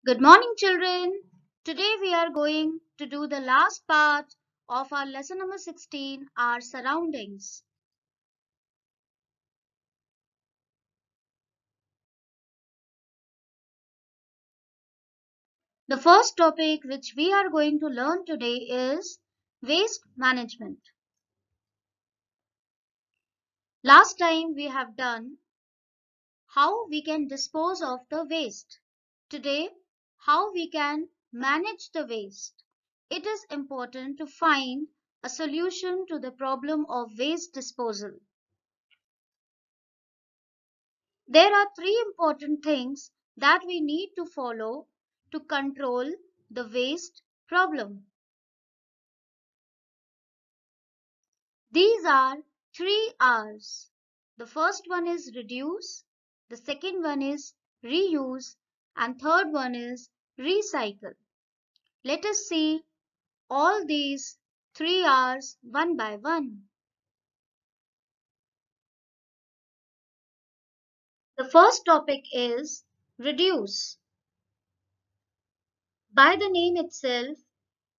Good morning, children. Today we are going to do the last part of our lesson number 16, our surroundings. The first topic which we are going to learn today is waste management. Last time we have done how we can dispose of the waste. Today, how we can manage the waste. It is important to find a solution to the problem of waste disposal. There are three important things that we need to follow to control the waste problem. These are three R's. The first one is reduce, the second one is reuse, and third one is recycle. Let us see all these three R's one by one. The first topic is reduce. By the name itself,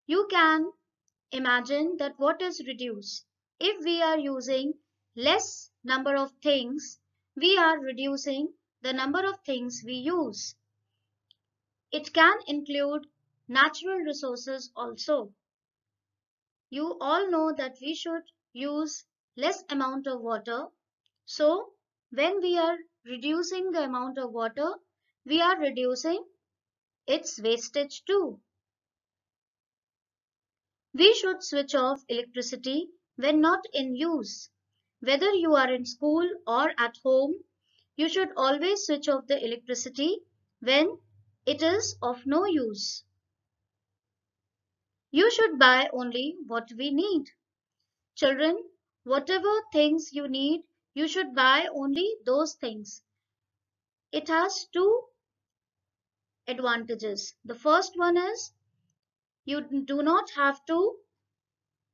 you can imagine that what is reduce? If we are using less number of things, we are reducing the number of things we use. It can include natural resources also. You all know that we should use less amount of water. So, when we are reducing the amount of water, we are reducing its wastage too. We should switch off electricity when not in use. Whether you are in school or at home, you should always switch off the electricity when it is of no use. You should buy only what we need. Children, whatever things you need, you should buy only those things. It has two advantages. The first one is you do not have to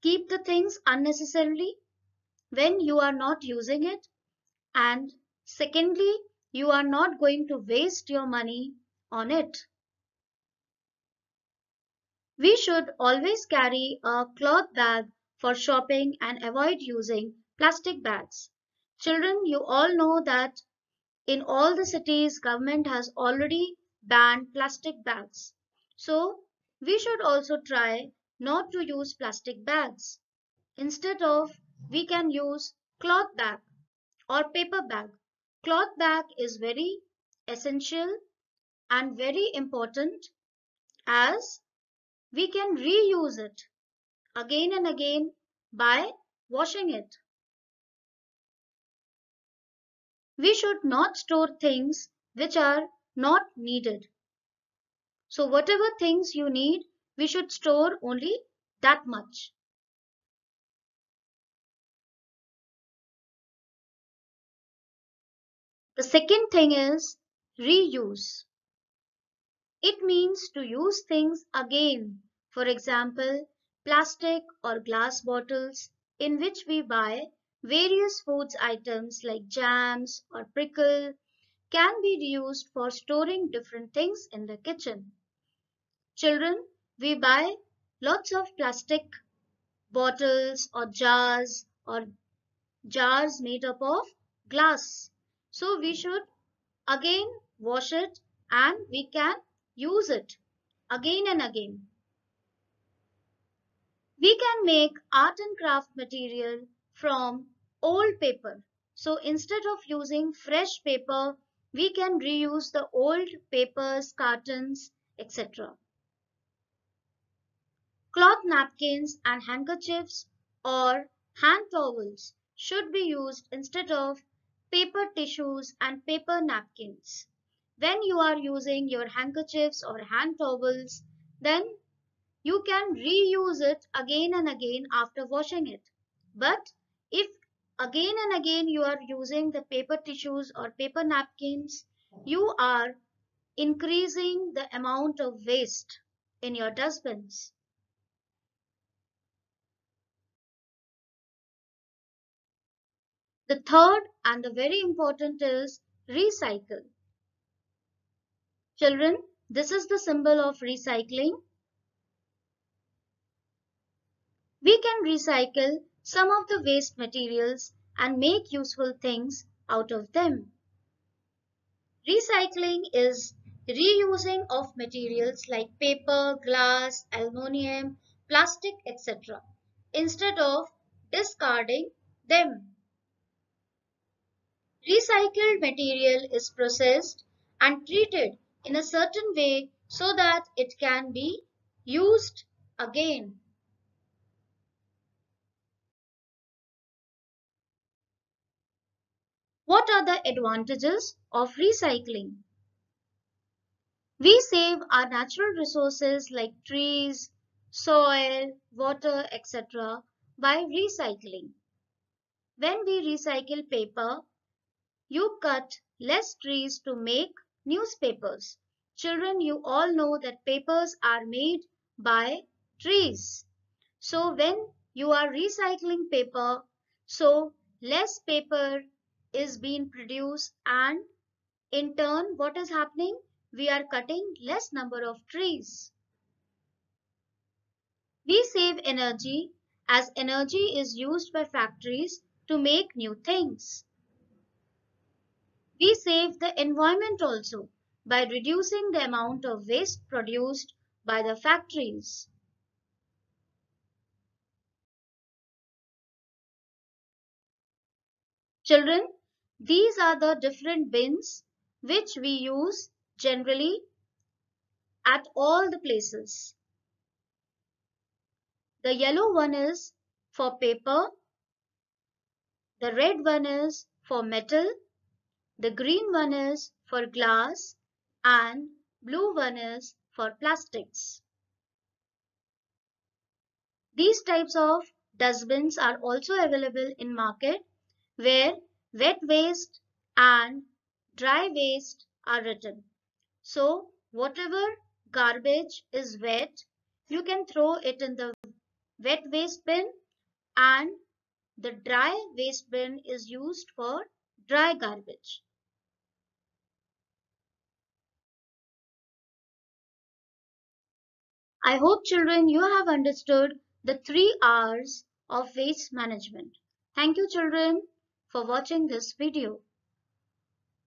keep the things unnecessarily when you are not using it. And secondly, you are not going to waste your money on it. We should always carry a cloth bag for shopping and avoid using plastic bags. Children, you all know that in all the cities, government has already banned plastic bags. So, we should also try not to use plastic bags. Instead of, we can use cloth bag or paper bag. Cloth bag is very essential and very important as we can reuse it again and again by washing it. We should not store things which are not needed. So whatever things you need, we should store only that much. The second thing is reuse. It means to use things again. For example, plastic or glass bottles in which we buy various foods items like jams or pickle can be reused for storing different things in the kitchen. Children, we buy lots of plastic bottles or jars made up of glass. So we should again wash it and we can use it again and again. We can make art and craft material from old paper. So instead of using fresh paper, we can reuse the old papers, cartons, etc. Cloth napkins and handkerchiefs or hand towels should be used instead of paper tissues and paper napkins. When you are using your handkerchiefs or hand towels, then you can reuse it again and again after washing it. But if again and again you are using the paper tissues or paper napkins, you are increasing the amount of waste in your dustbins. The third and the very important is recycle. Children, This is the symbol of recycling. We can recycle some of the waste materials and make useful things out of them. Recycling is reusing of materials like paper, glass, aluminum, plastic, etc. instead of discarding them. Recycled material is processed and treated in a certain way so that it can be used again. What are the advantages of recycling? We save our natural resources like trees, soil, water, etc. by recycling. When we recycle paper, you cut less trees to make newspapers. Children, you all know that papers are made by trees. So when you are recycling paper, so less paper is being produced, and in turn what is happening? We are cutting less number of trees. We save energy as energy is used by factories to make new things. We save the environment also by reducing the amount of waste produced by the factories. Children, these are the different bins which we use generally at all the places. The yellow one is for paper, the red one is for metal, the green one is for glass, and blue one is for plastics. These types of dustbins are also available in market where wet waste and dry waste are written. So whatever garbage is wet, you can throw it in the wet waste bin, and the dry waste bin is used for dry garbage. I hope children you have understood the 3 R's of waste management. Thank you children for watching this video.